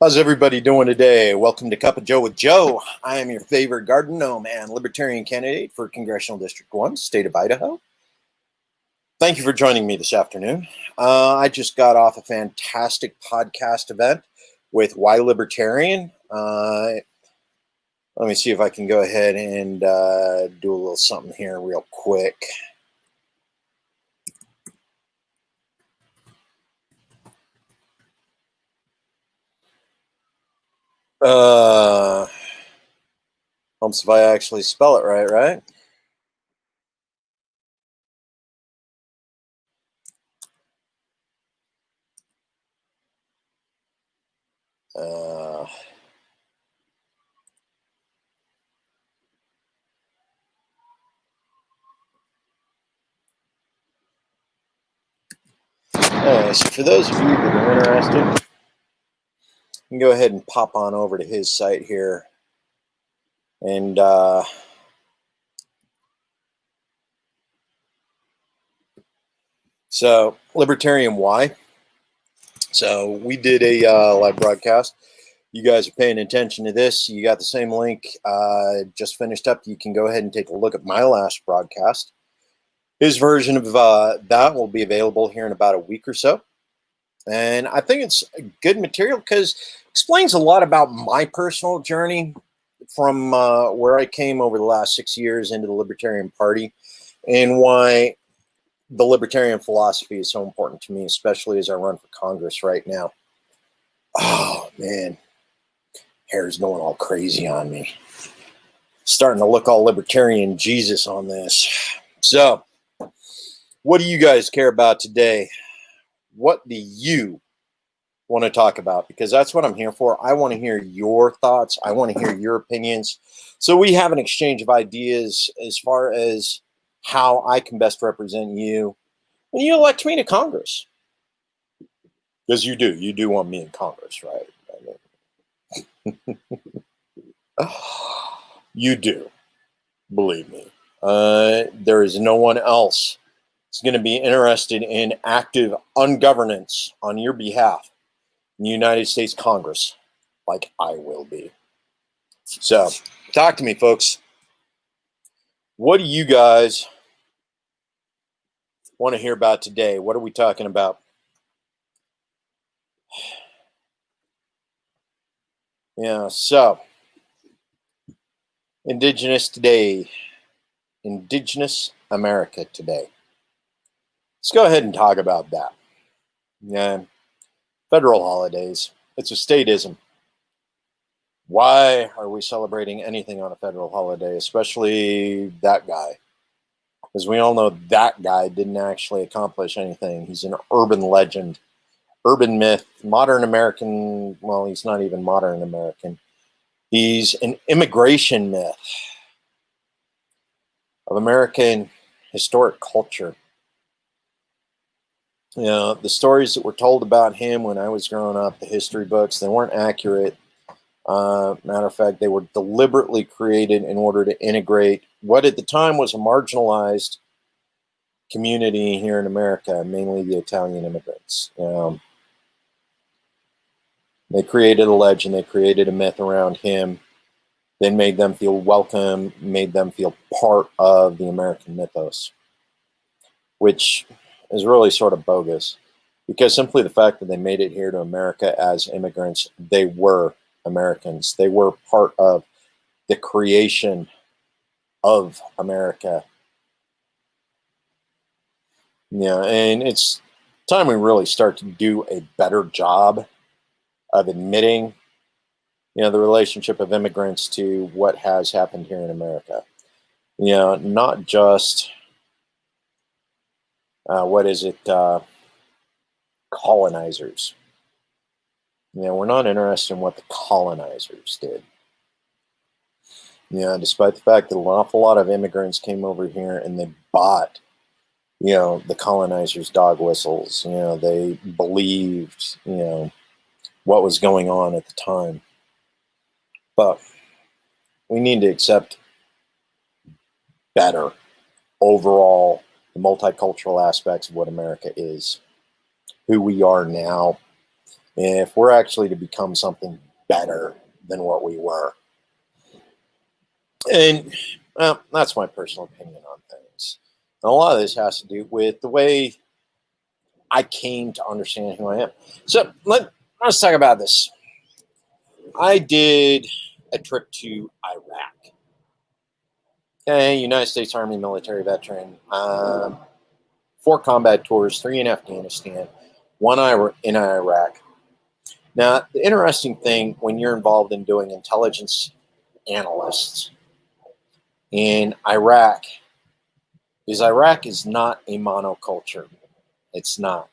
How's everybody doing today? Welcome to Cup of Joe with Joe. I am your favorite garden gnome and libertarian candidate for Congressional District 1, state of Idaho. Thank you for joining me this afternoon. I just got off a fantastic podcast event with Why Libertarian. Let me see if I can go ahead and do a little something here real quick. Helps if I actually spell it right, right? So for those of you that are interested, you can go ahead and pop on over to his site here. And so Libertarian Why. So we did a live broadcast. You guys are paying attention to this. You got the same link just finished up. You can go ahead and take a look at my last broadcast. His version of that will be available here in about a week or so. And I think it's good material because it explains a lot about my personal journey from where I came over the last 6 years into the Libertarian Party and why the libertarian philosophy is so important to me, especially as I run for Congress right now. Oh, man. Hair's going all crazy on me. Starting to look all libertarian Jesus on this. So, what do you guys care about today? What do you want to talk about? Because that's what I'm here for. I want to hear your thoughts. I want to hear your opinions. So we have an exchange of ideas as far as how I can best represent you when you elect me to Congress. Because you do want me in Congress, right? You do, believe me. There is no one else that's going to be interested in active ungovernance on your behalf in the United States Congress like I will be. So, talk to me, folks. What do you guys want to hear about today? What are we talking about? Yeah, so Indigenous Today, Indigenous America Today. Let's go ahead and talk about that. Yeah, federal holidays. It's a statism. Why are we celebrating anything on a federal holiday, especially that guy? Because we all know that guy didn't actually accomplish anything. He's an urban legend, urban myth, modern American. Well, he's not even modern American. He's an immigration myth of American historic culture. You know, the stories that were told about him when I was growing up, the history books, they weren't accurate. Matter of fact, they were deliberately created in order to integrate what at the time was a marginalized community here in America, mainly the Italian immigrants. They created a legend, they created a myth around him, then made them feel welcome, made them feel part of the American mythos, which is really sort of bogus, because simply the fact that they made it here to America as immigrants, they were Americans. They were part of the creation of America. Yeah, and it's time we really start to do a better job of admitting, the relationship of immigrants to what has happened here in America. Not just, colonizers. We're not interested in what the colonizers did. Despite the fact that an awful lot of immigrants came over here and they bought, the colonizers' dog whistles. They believed, what was going on at the time. But we need to accept better overall the multicultural aspects of what America is, who we are now, if we're actually to become something better than what we were. And well, that's my personal opinion on things. And a lot of this has to do with the way I came to understand who I am. So let's talk about this. I did a trip to Iraq. Okay, United States Army military veteran. 4 combat tours, 3 in Afghanistan, 1 in Iraq. Now, the interesting thing when you're involved in doing intelligence analysts in Iraq is not a monoculture. It's not.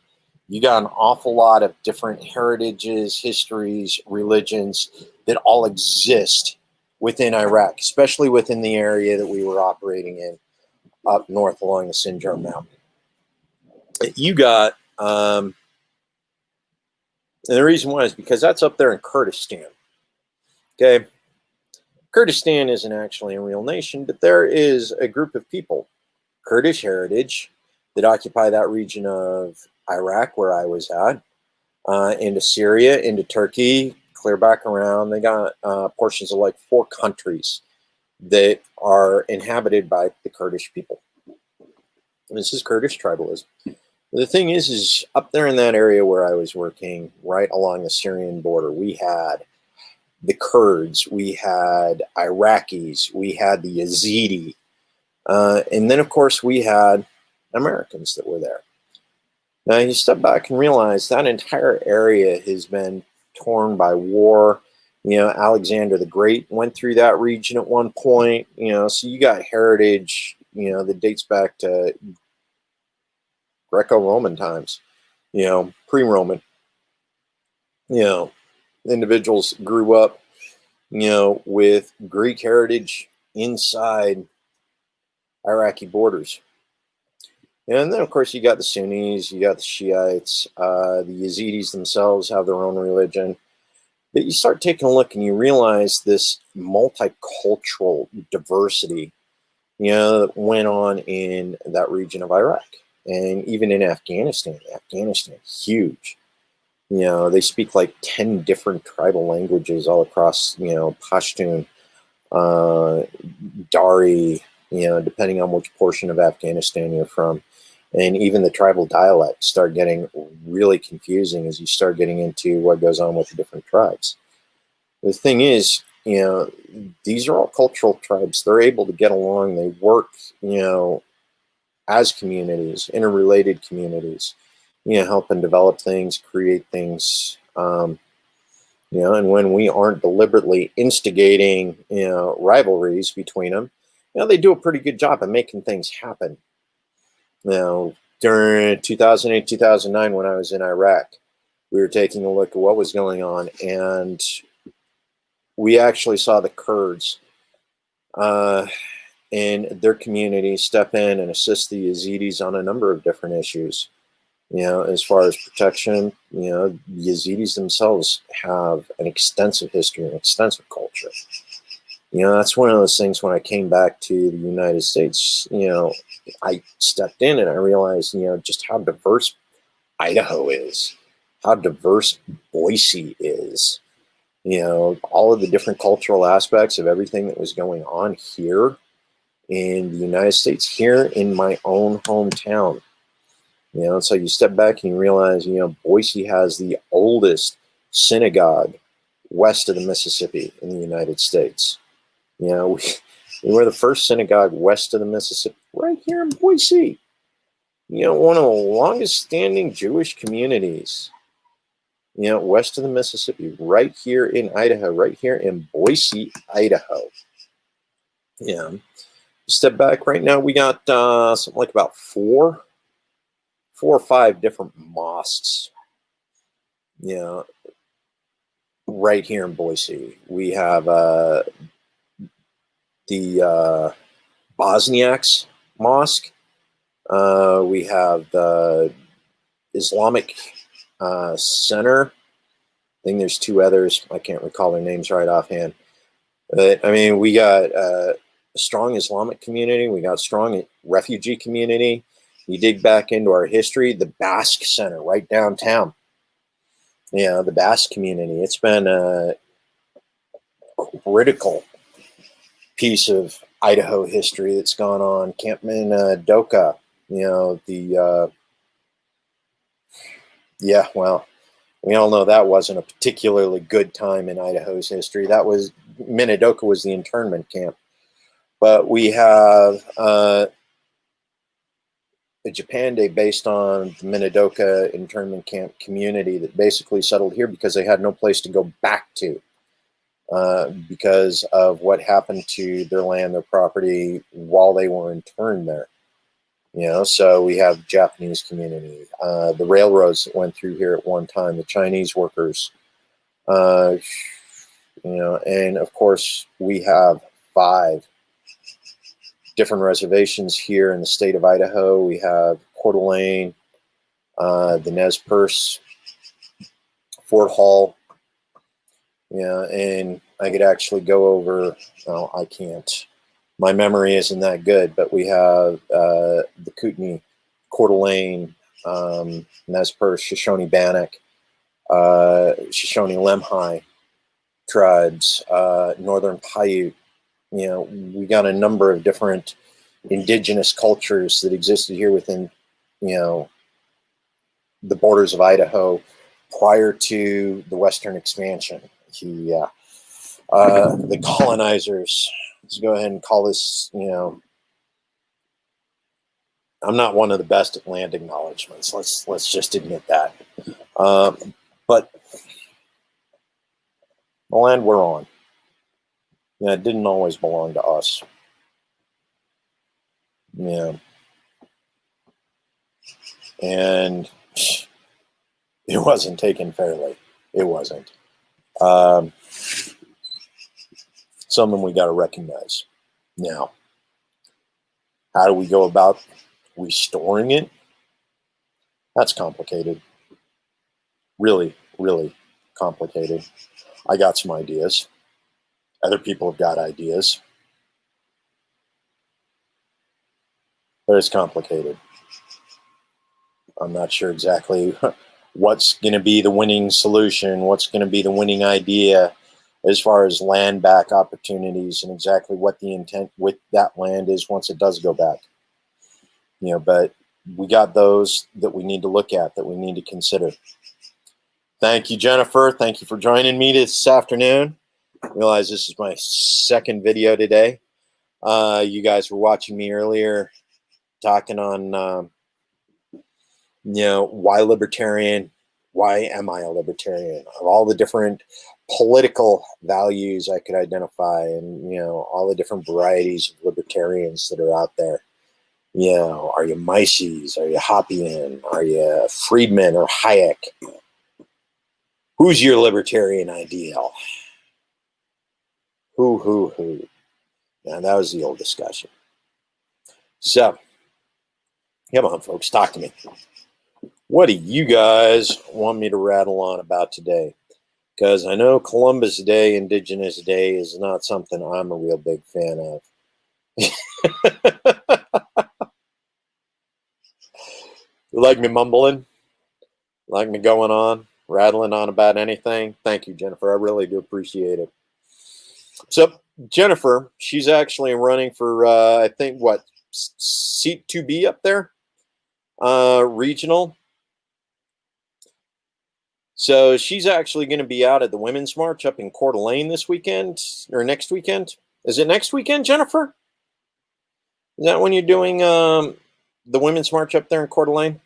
You got an awful lot of different heritages, histories, religions that all exist within Iraq, especially within the area that we were operating in up north along the Sinjar Mountain. You got, and the reason why is because that's up there in Kurdistan. Okay. Kurdistan isn't actually a real nation, but there is a group of people, Kurdish heritage, that occupy that region of Iraq where I was at, into Syria, into Turkey, clear back around. They got portions of like 4 countries that are inhabited by the Kurdish people. And this is Kurdish tribalism. The thing is up there in that area where I was working, right along the Syrian border, we had the Kurds, we had Iraqis, we had the Yazidi, and then of course we had Americans that were there. Now you step back and realize that entire area has been torn by war. You know, Alexander the Great went through that region at one point, you know, so you got heritage, you know, that dates back to Greco-Roman times, you know, pre-Roman. You know, individuals grew up, you know, with Greek heritage inside Iraqi borders. And then, of course, you got the Sunnis, you got the Shiites, the Yazidis themselves have their own religion. But you start taking a look and you realize this multicultural diversity, you know, that went on in that region of Iraq. And even in Afghanistan, huge. You know, they speak like 10 different tribal languages all across, you know, Pashtun, Dari, you know, depending on which portion of Afghanistan you're from. And even the tribal dialects start getting really confusing as you start getting into what goes on with the different tribes. The thing is, you know, these are all cultural tribes. They're able to get along. They work, you know, as communities, interrelated communities, you know, help and develop things, create things, you know, and when we aren't deliberately instigating, you know, rivalries between them, you know, they do a pretty good job of making things happen. Now, during 2008, 2009, when I was in Iraq, we were taking a look at what was going on, and we actually saw the Kurds and their community step in and assist the Yazidis on a number of different issues. You know, as far as protection, you know, Yazidis themselves have an extensive history and extensive culture. You know, that's one of those things when I came back to the United States, you know, I stepped in and I realized, you know, just how diverse Idaho is, how diverse Boise is, you know, all of the different cultural aspects of everything that was going on here in the United States, here in my own hometown. You know, so you step back and you realize, you know, Boise has the oldest synagogue west of the Mississippi in the United States. You know, we were the first synagogue west of the Mississippi, right here in Boise. You know, one of the longest standing Jewish communities, you know, west of the Mississippi, right here in Idaho, right here in Boise, Idaho. Yeah. Step back right now, we got something like about 4 or 5 different mosques, you know, right here in Boise. We have the Bosniaks Mosque. We have the Islamic Center. I think there's 2 others. I can't recall their names right offhand. But, I mean, we got a strong Islamic community. We got a strong refugee community. You dig back into our history, the Basque Center right downtown. the Basque community. It's been a critical piece of Idaho history that's gone on. Camp Minidoka, well, we all know that wasn't a particularly good time in Idaho's history. Minidoka was the internment camp. But we have a Japan Day based on the Minidoka internment camp community that basically settled here because they had no place to go back to because of what happened to their land, their property while they were interned there. So we have Japanese community, the railroads that went through here at one time, the Chinese workers, and of course we have 5 different reservations here in the state of Idaho. We have Coeur d'Alene, the Nez Perce, Fort Hall, and I could actually go over, well, I can't. My memory isn't that good, but we have the Kootenai, Coeur d'Alene, Nez Perce, Shoshone-Bannock, Shoshone-Lemhi tribes, Northern Paiute. We got a number of different indigenous cultures that existed here within, the borders of Idaho prior to the Western expansion. The colonizers, let's go ahead and call this, I'm not one of the best at land acknowledgments. Let's just admit that. But the land we're on, it didn't always belong to us. And it wasn't taken fairly. It wasn't. Something we got to recognize. Now, how do we go about restoring it? That's complicated. Really, really complicated. I got some ideas. Other people have got ideas. But it's complicated. I'm not sure exactly what's going to be the winning solution, what's going to be the winning idea as far as land back opportunities and exactly what the intent with that land is once it does go back. But we got those that we need to look at, that we need to consider. Thank you, Jennifer. Thank you for joining me this afternoon. I realize this is my second video today. You guys were watching me earlier talking on, why libertarian? Why am I a libertarian? Of all the different political values I could identify and, all the different varieties of libertarians that are out there. Are you Mises? Are you Hoppian? Are you Friedman or Hayek? Who's your libertarian ideal? Who? Now, that was the old discussion. So, come on, folks, talk to me. What do you guys want me to rattle on about today? Because I know Columbus Day, Indigenous Day, is not something I'm a real big fan of. You like me mumbling? Like me going on, rattling on about anything? Thank you, Jennifer. I really do appreciate it. So, Jennifer, she's actually running for, I think, what, seat 2B up there? Regional. So she's actually going to be out at the Women's March up in Coeur d'Alene this weekend, or next weekend. Is it next weekend, Jennifer? Is that when you're doing the Women's March up there in Coeur d'Alene?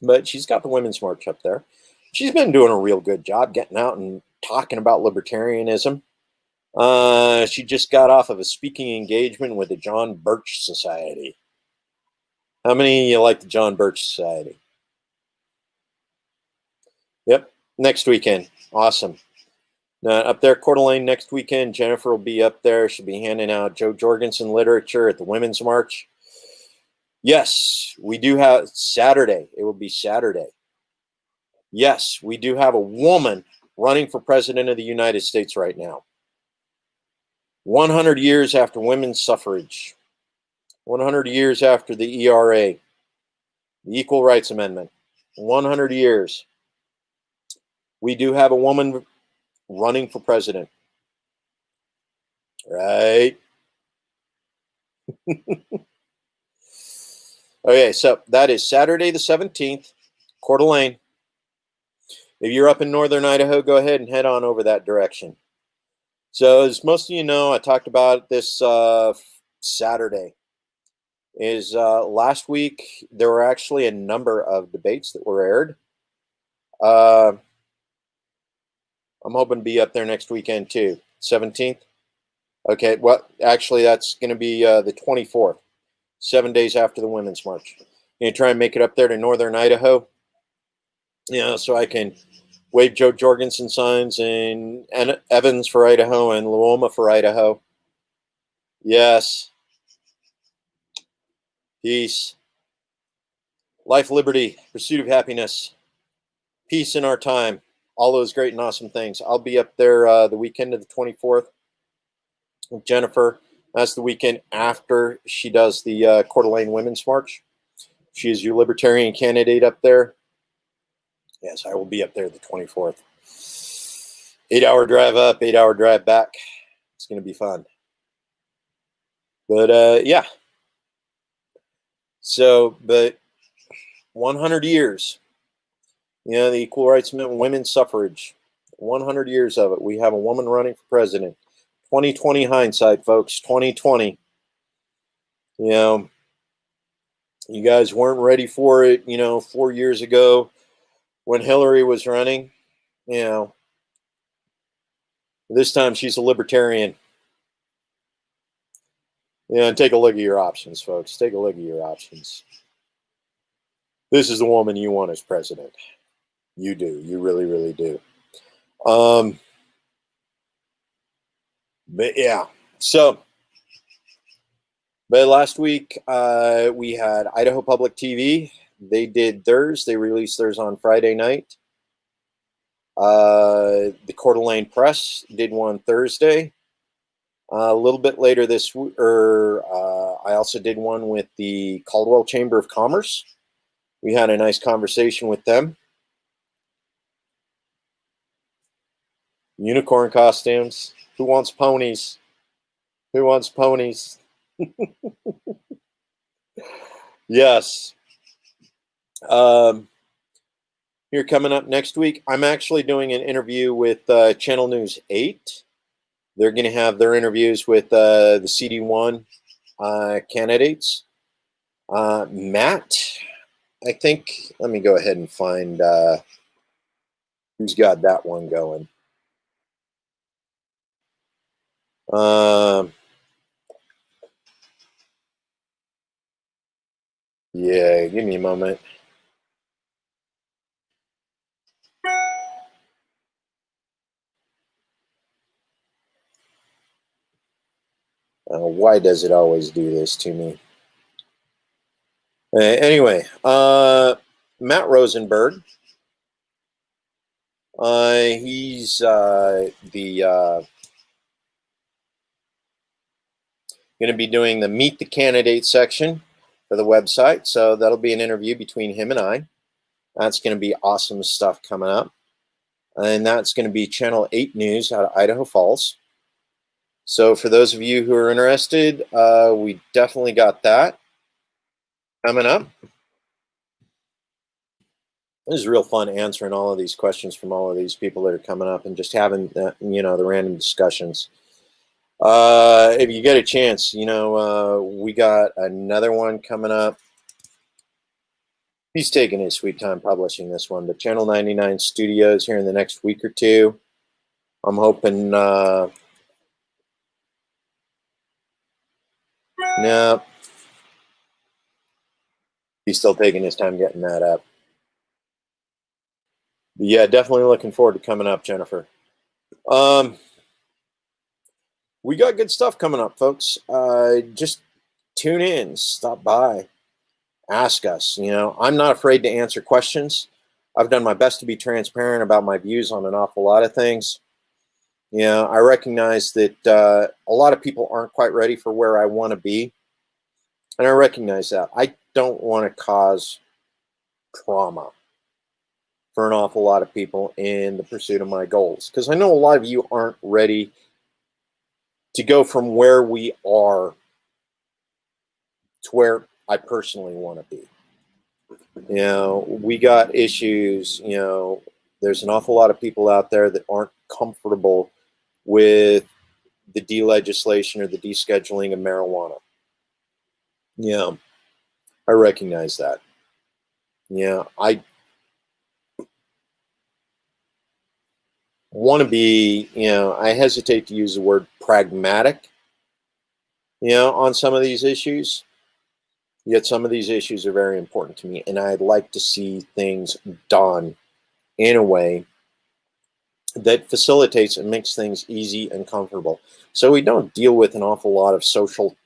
But she's got the Women's March up there. She's been doing a real good job getting out and talking about libertarianism. She just got off of a speaking engagement with the John Birch Society. How many of you like the John Birch Society? Yep, next weekend. Awesome. Up there, Coeur d'Alene next weekend. Jennifer will be up there. She'll be handing out Jo Jorgensen literature at the Women's March. Yes, we do have Saturday. It will be Saturday. Yes, we do have a woman running for president of the United States right now. 100 years after women's suffrage. 100 years after the ERA, the Equal Rights Amendment. 100 years. we do have a woman running for president, right? Okay, so that is Saturday the 17th, Coeur d'Alene. If you're up in northern Idaho, go ahead and head on over that direction. So as most of you know, I talked about this Saturday. Last week there were actually a number of debates that were aired. I'm hoping to be up there next weekend too. 17th. Okay, well, actually that's going to be the 24th, 7 days after the Women's March. Going to try and make it up there to northern Idaho, so I can wave Joe Jorgensen signs and Evans for Idaho and Luoma for Idaho. Yes. Peace. Life, liberty, pursuit of happiness, peace in our time, all those great and awesome things. I'll be up there the weekend of the 24th with Jennifer. That's the weekend after she does the Coeur d'Alene Women's March. She is your libertarian candidate up there. Yes, I will be up there the 24th. 8-hour drive up, 8-hour drive back. It's going to be fun. But yeah. So, but 100 years, the Equal Rights Movement, women's suffrage, 100 years of it. We have a woman running for president. 2020 hindsight, folks, 2020. You guys weren't ready for it, 4 years ago when Hillary was running. This time she's a libertarian. Take a look at your options, folks. Take a look at your options. This is the woman you want as president. You do. You really, really do. But yeah. So, but last week we had Idaho Public TV. They did theirs. They released theirs on Friday night. The Coeur d'Alene Press did one Thursday. A little bit later this week, I also did one with the Caldwell Chamber of Commerce. We had a nice conversation with them. Unicorn costumes. Who wants ponies? Who wants ponies? Yes. Here coming up next week, I'm actually doing an interview with Channel News 8. They're going to have their interviews with the CD1 candidates. Matt, I think, let me go ahead and find who's got that one going. Yeah, give me a moment. Why does it always do this to me? Anyway, Matt Rosenberg. He's going to be doing the Meet the Candidate section for the website. So that'll be an interview between him and I. That's going to be awesome stuff coming up. And that's going to be Channel 8 News out of Idaho Falls. So for those of you who are interested, we definitely got that coming up. It was real fun answering all of these questions from all of these people that are coming up and just having, the random discussions. If you get a chance, we got another one coming up. He's taking his sweet time publishing this one, but Channel 99 Studios here in the next week or two. I'm hoping, no. He's still taking his time getting that up. But yeah, definitely looking forward to coming up, Jennifer. We got good stuff coming up, folks. Just tune in, stop by, ask us. I'm not afraid to answer questions. I've done my best to be transparent about my views on an awful lot of things. I recognize that a lot of people aren't quite ready for where I want to be. And I recognize that. I don't want to cause trauma. for an awful lot of people in the pursuit of my goals. Because I know a lot of you aren't ready to go from where we are to where I personally want to be. You know, we got issues, you know, there's an awful lot of people out there that aren't comfortable with the delegislation or the descheduling of marijuana. Yeah, I recognize that. Yeah, I want to be, you know, I hesitate to use the word pragmatic, you know, on some of these issues. Yet some of these issues are very important to me, and I'd like to see things done in a way that facilitates and makes things easy and comfortable. So we don't deal with an awful lot of social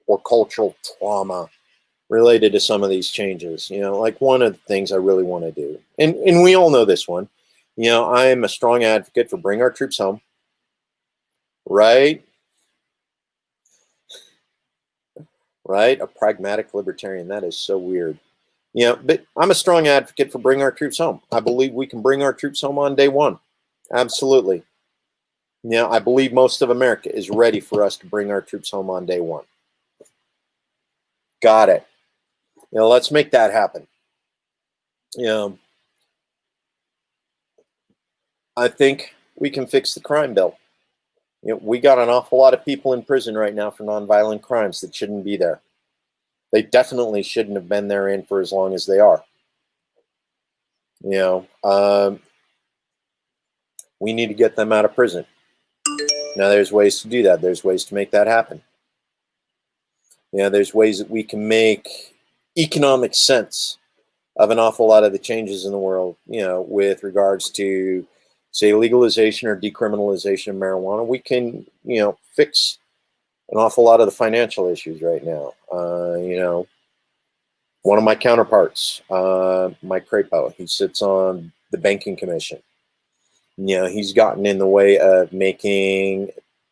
or cultural trauma related to some of these changes. You know, like one of the things I really want to do, and we all know this one, you know, I am a strong advocate for bring our troops home, right? Right? A pragmatic libertarian. That is so weird. You know, but I'm a strong advocate for bring our troops home. I believe we can bring our troops home on day one. Absolutely. You know, I believe most of America is ready for us to bring our troops home on day one. Got it. You know, let's make that happen. You know, I think we can fix the crime bill. You know, we got an awful lot of people in prison right now for nonviolent crimes that shouldn't be there. They definitely shouldn't have been there in for as long as they are. You know, we need to get them out of prison. Now, there's ways to do that. There's ways to make that happen. You know, there's ways that we can make economic sense of an awful lot of the changes in the world, you know, with regards to, say, legalization or decriminalization of marijuana. We can, you know, fix an awful lot of the financial issues right now. You know, one of my counterparts, Mike Crapo, he sits on the Banking Commission. You know, he's gotten in the way of making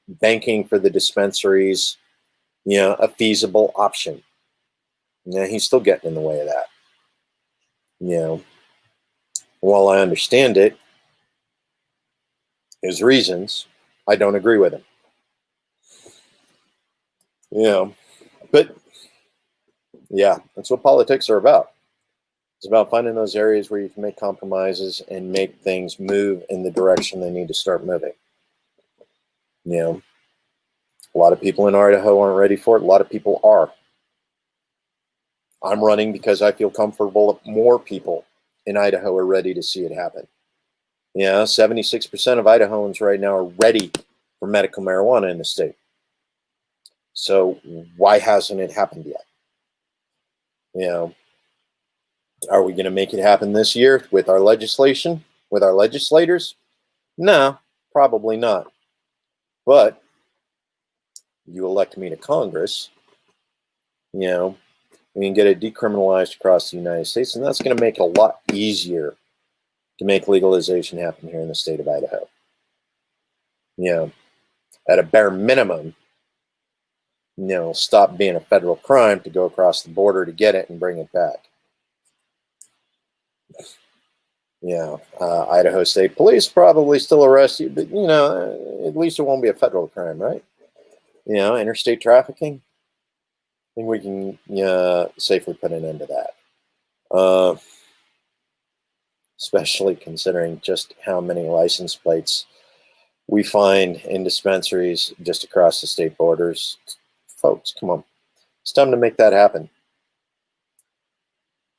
banking for the dispensaries, you know, a feasible option. You know, he's still getting in the way of that. You know, while I understand it, his reasons, I don't agree with him. You know, but yeah, that's what politics are about. It's about finding those areas where you can make compromises and make things move in the direction they need to start moving. You know, a lot of people in Idaho aren't ready for it. A lot of people are. I'm running because I feel comfortable that more people in Idaho are ready to see it happen. You know, 76% of Idahoans right now are ready for medical marijuana in the state. So why hasn't it happened yet? You know, are we going to make it happen this year with our legislation, with our legislators? No, probably not. But you elect me to Congress, you know, we can get it decriminalized across the United States, and that's going to make it a lot easier to make legalization happen here in the state of Idaho. You know, at a bare minimum, you know, stop being a federal crime to go across the border to get it and bring it back. You know, Idaho State Police probably still arrest you, but, you know, at least it won't be a federal crime, right? You know, interstate trafficking, I think we can safely put an end to that. Especially considering just how many license plates we find in dispensaries just across the state borders. Folks, come on. It's time to make that happen.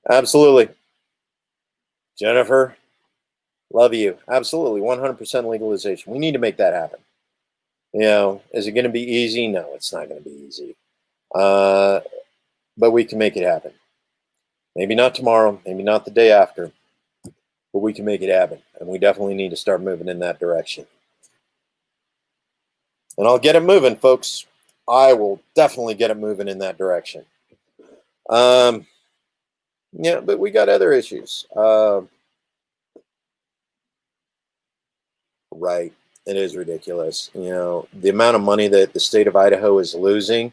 Absolutely. Jennifer, love you. Absolutely. 100% legalization. We need to make that happen. You know, is it going to be easy? No, it's not going to be easy. But we can make it happen. Maybe not tomorrow, maybe not the day after, but we can make it happen. And we definitely need to start moving in that direction. And I'll get it moving, folks. I will definitely get it moving in that direction. Yeah, but we got other issues. Right. It is ridiculous. You know, the amount of money that the state of Idaho is losing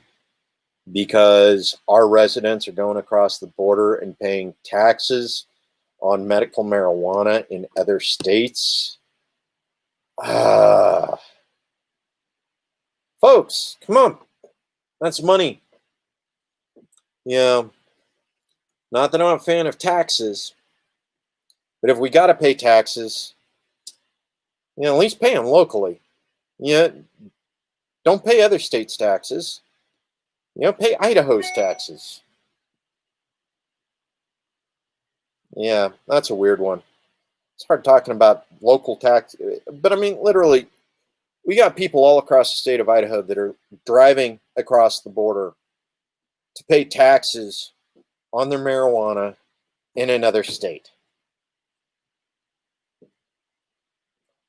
because our residents are going across the border and paying taxes on medical marijuana in other states. Folks, come on. That's money. Not that I'm a fan of taxes, but if we got to pay taxes, at least pay them locally. Don't pay other states' taxes. Pay Idaho's taxes. Yeah, that's a weird one. It's hard talking about local tax, but I mean, literally, we got people all across the state of Idaho that are driving across the border to pay taxes on their marijuana in another state.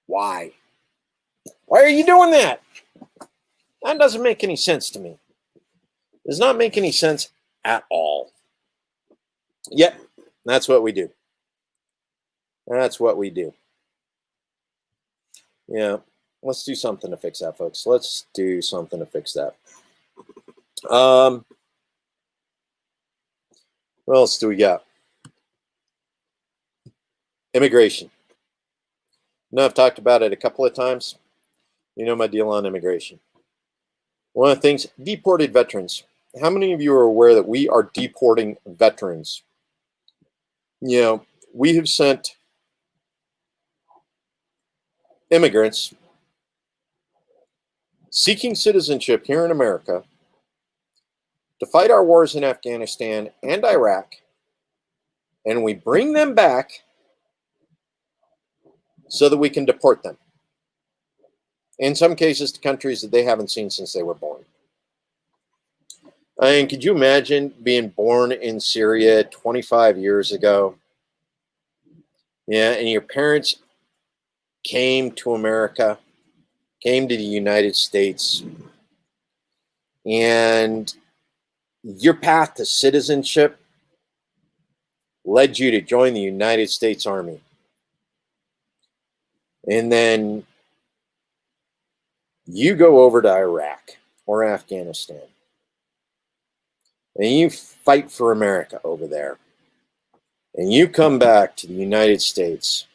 Why? Why are you doing that? That doesn't make any sense to me. It does not make any sense at all. Yet, that's what we do. That's what we do. Let's do something to fix that, folks. Let's do something to fix that. What else do we got? Immigration. I've talked about it a couple of times. You know my deal on immigration. One of the things, deported veterans. How many of you are aware that we are deporting veterans? We have sent immigrants seeking citizenship here in America to fight our wars in Afghanistan and Iraq, and we bring them back so that we can deport them. In some cases, to countries that they haven't seen since they were born. I mean, could you imagine being born in Syria 25 years ago? And your parents came to America, came to the United States, and your path to citizenship led you to join the United States Army. And then you go over to Iraq or Afghanistan, and you fight for America over there. And you come back to the United States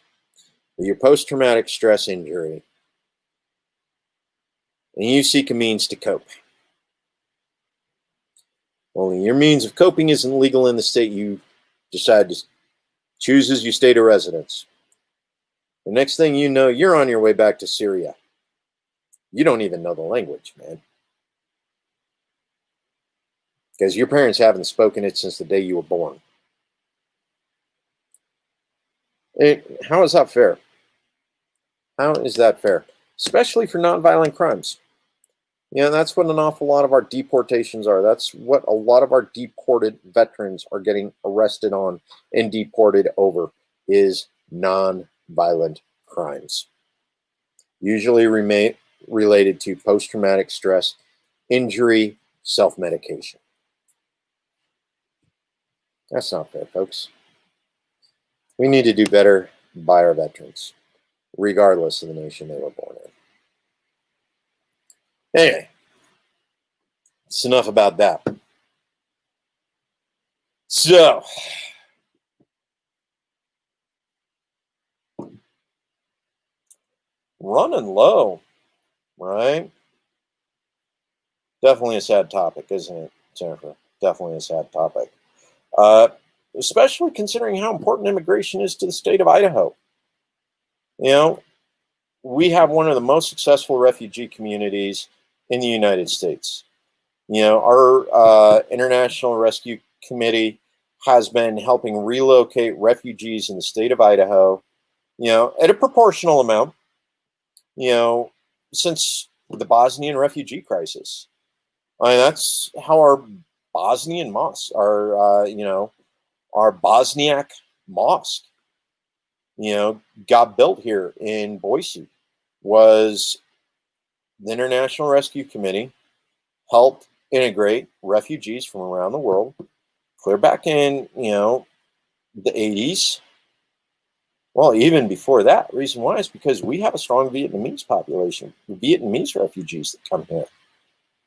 with your post-traumatic stress injury, and you seek a means to cope. Only your means of coping isn't legal in the state you decide to choose as your state of residence. The next thing you know, you're on your way back to Syria. You don't even know the language, man. Because your parents haven't spoken it since the day you were born. How is that fair? How is that fair? Especially for nonviolent crimes. That's what an awful lot of our deportations are. That's what a lot of our deported veterans are getting arrested on and deported over, is nonviolent crimes. Usually related to post-traumatic stress, injury, self-medication. That's not fair, folks. We need to do better by our veterans, regardless of the nation they were born in. Anyway, it's enough about that. So, running low, right? Definitely a sad topic, isn't it, Jennifer? Definitely a sad topic. Especially considering how important immigration is to the state of Idaho. We have one of the most successful refugee communities in the United States. Our International Rescue Committee has been helping relocate refugees in the state of Idaho, at a proportional amount, since the Bosnian refugee crisis. I mean, that's how our Bosnian mosque, our Bosniak mosque, got built here in Boise. Was the International Rescue Committee helped integrate refugees from around the world, clear back in, the 80s. Well, even before that. Reason why is because we have a strong Vietnamese population, Vietnamese refugees that come here.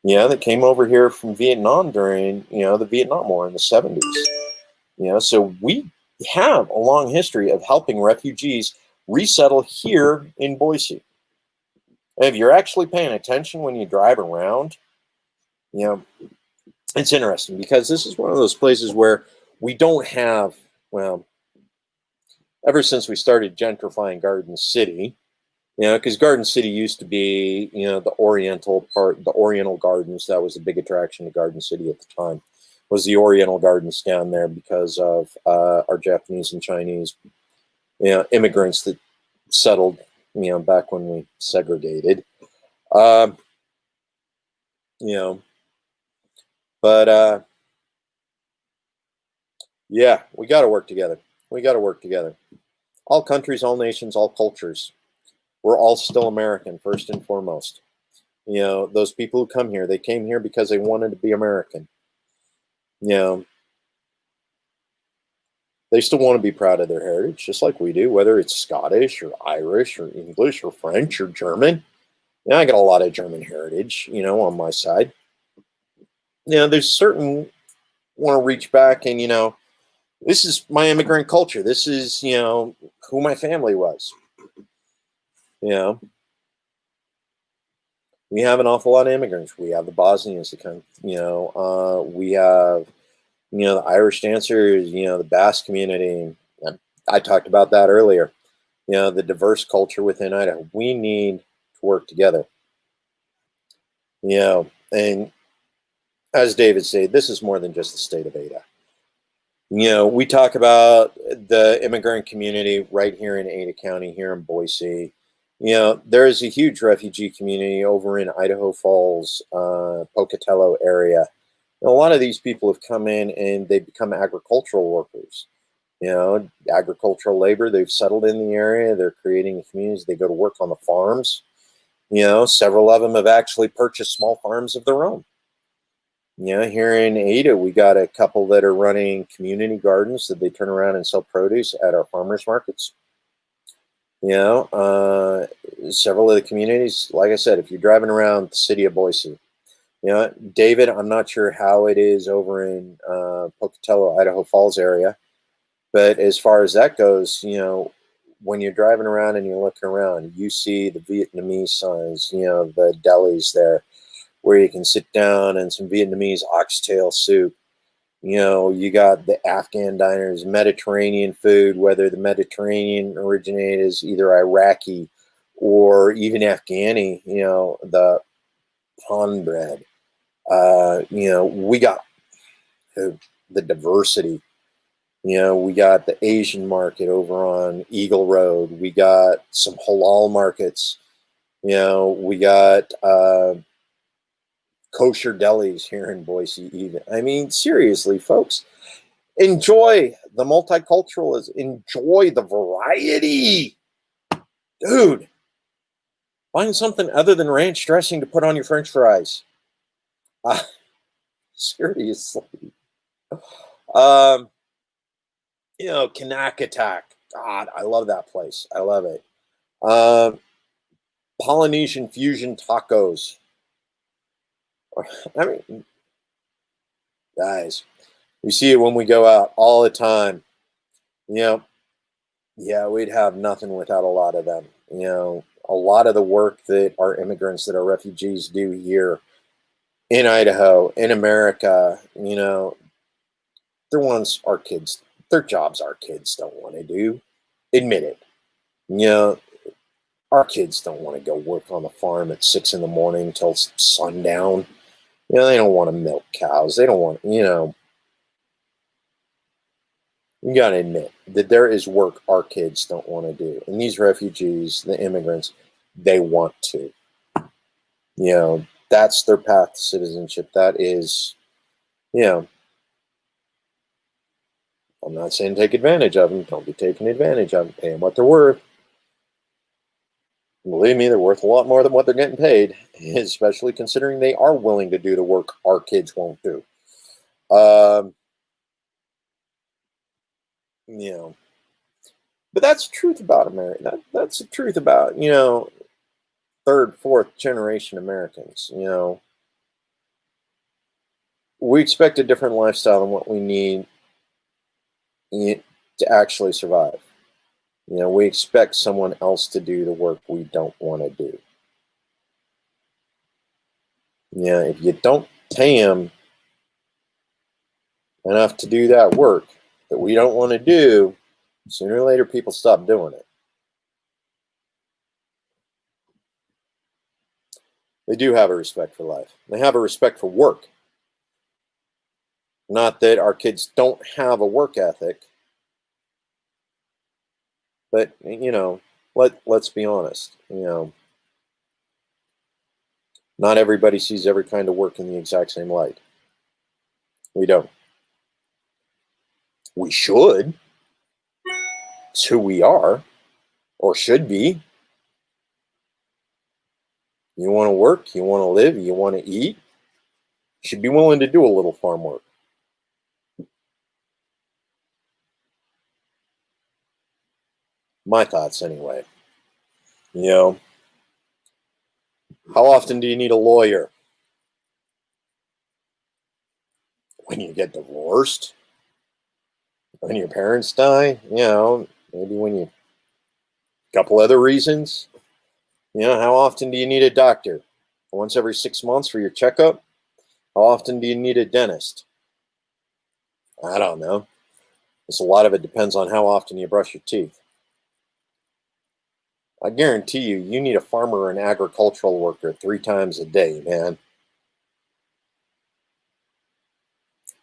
That came over here from Vietnam during, the Vietnam War in the 70s. So we have a long history of helping refugees resettle here in Boise. And if you're actually paying attention when you drive around, you know, it's interesting because this is one of those places where we don't have, well, ever since we started gentrifying Garden City, because Garden City used to be, the Oriental part, the Oriental Gardens. That was a big attraction to Garden City at the time, was the Oriental Gardens down there because of our Japanese and Chinese, immigrants that settled, back when we segregated. Um, you know, but yeah, we got to work together. We got to work together. All countries, all nations, all cultures. We're all still American, first and foremost. Those people who come here, they came here because they wanted to be American. You know, they still want to be proud of their heritage, just like we do, whether it's Scottish or Irish or English or French or German. I got a lot of German heritage, on my side. There's certain want to reach back and, this is my immigrant culture. This is, who my family was. We have an awful lot of immigrants. We have the Bosnians that come, we have, the Irish dancers, the Basque community. I talked about that earlier. The diverse culture within Idaho. We need to work together. And as David said, this is more than just the state of Ada. We talk about the immigrant community right here in Ada County, here in Boise. There is a huge refugee community over in Idaho Falls, Pocatello area. And a lot of these people have come in and they become agricultural workers. Agricultural labor. They've settled in the area. They're creating communities. They go to work on the farms. Several of them have actually purchased small farms of their own. Here in Ada, we got a couple that are running community gardens that they turn around and sell produce at our farmers markets. Several of the communities, like I said, if you're driving around the city of Boise, David, I'm not sure how it is over in Pocatello, Idaho Falls area, but as far as that goes, when you're driving around and you're looking around, you see the Vietnamese signs, the delis there, where you can sit down and some Vietnamese oxtail soup. You got the Afghan diners, Mediterranean food, whether the Mediterranean originated as either Iraqi or even Afghani, the pon bread. We got the diversity. We got the Asian market over on Eagle Road. We got some halal markets. We got kosher delis here in Boise even. I mean, seriously, folks, enjoy the multiculturalism. Enjoy the variety. Dude, find something other than ranch dressing to put on your french fries. Seriously. Kanakatak. God, I love that place. I love it. Polynesian fusion tacos. I mean, guys, we see it when we go out all the time. Yeah, we'd have nothing without a lot of them. A lot of the work that our immigrants, that our refugees do here in Idaho, in America, they're ones our kids, their jobs our kids don't want to do. Admit it. Our kids don't want to go work on the farm at 6 in the morning till sundown. They don't want to milk cows. They don't want, you got to admit that there is work our kids don't want to do. And these refugees, the immigrants, they want to. That's their path to citizenship. That is, I'm not saying take advantage of them. Don't be taking advantage of them. Pay them what they're worth. Believe me, they're worth a lot more than what they're getting paid, especially considering they are willing to do the work our kids won't do. But that's the truth about America. That's the truth about, third, fourth generation Americans. We expect a different lifestyle than what we need to actually survive. We expect someone else to do the work we don't want to do. If you don't pay them enough to do that work that we don't want to do, sooner or later people stop doing it. They do have a respect for life. They have a respect for work. Not that our kids don't have a work ethic, but let's be honest. Not everybody sees every kind of work in the exact same light. We don't. We should. It's who we are, or should be. You want to work, you want to live, you want to eat, you should be willing to do a little farm work. My thoughts, anyway. How often do you need a lawyer? When you get divorced? When your parents die? Maybe when you... A couple other reasons. How often do you need a doctor? Once every 6 months for your checkup? How often do you need a dentist? I don't know. A lot of it depends on how often you brush your teeth. I guarantee you need a farmer or an agricultural worker 3 times a day, man.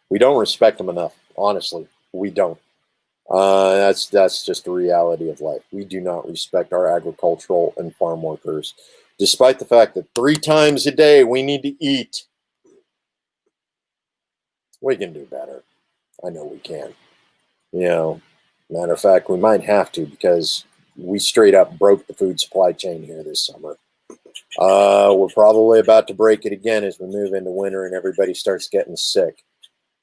We don't respect them enough, honestly. We don't. That's just the reality of life. We do not respect our agricultural and farm workers, despite the fact that 3 times a day we need to eat. We can do better. I know we can. Matter of fact, we might have to, because we straight up broke the food supply chain here this summer. We're probably about to break it again as we move into winter and everybody starts getting sick,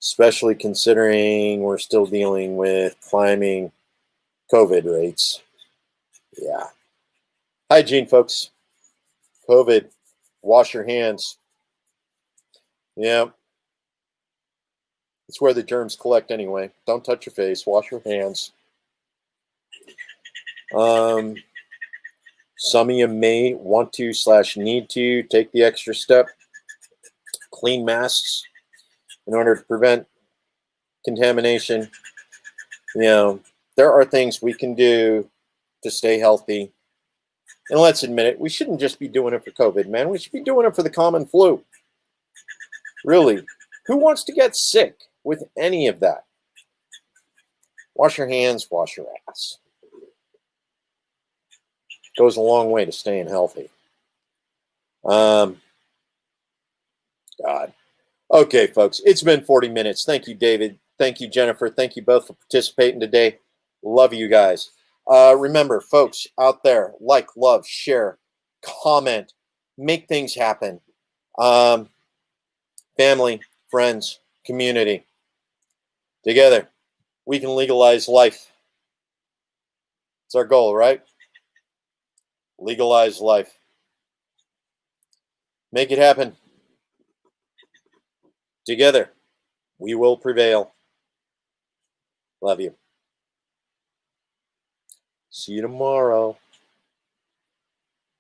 especially considering we're still dealing with climbing COVID rates. Yeah. Hygiene, folks. COVID. Wash your hands. Yeah. It's where the germs collect anyway. Don't touch your face. Wash your hands. Some of you may want to / need to take the extra step. Clean masks in order to prevent contamination. There are things we can do to stay healthy. And let's admit it, we shouldn't just be doing it for COVID, man. We should be doing it for the common flu. Really, who wants to get sick with any of that? Wash your hands, wash your ass. Goes a long way to staying healthy. God. Okay, folks, it's been 40 minutes. Thank you, David. Thank you, Jennifer. Thank you both for participating today. Love you guys. Remember, folks out there, like, love, share, comment, make things happen. Family, friends, community. Together, we can legalize life. It's our goal, right? Legalize life. Make it happen. Together, we will prevail. Love you. See you tomorrow.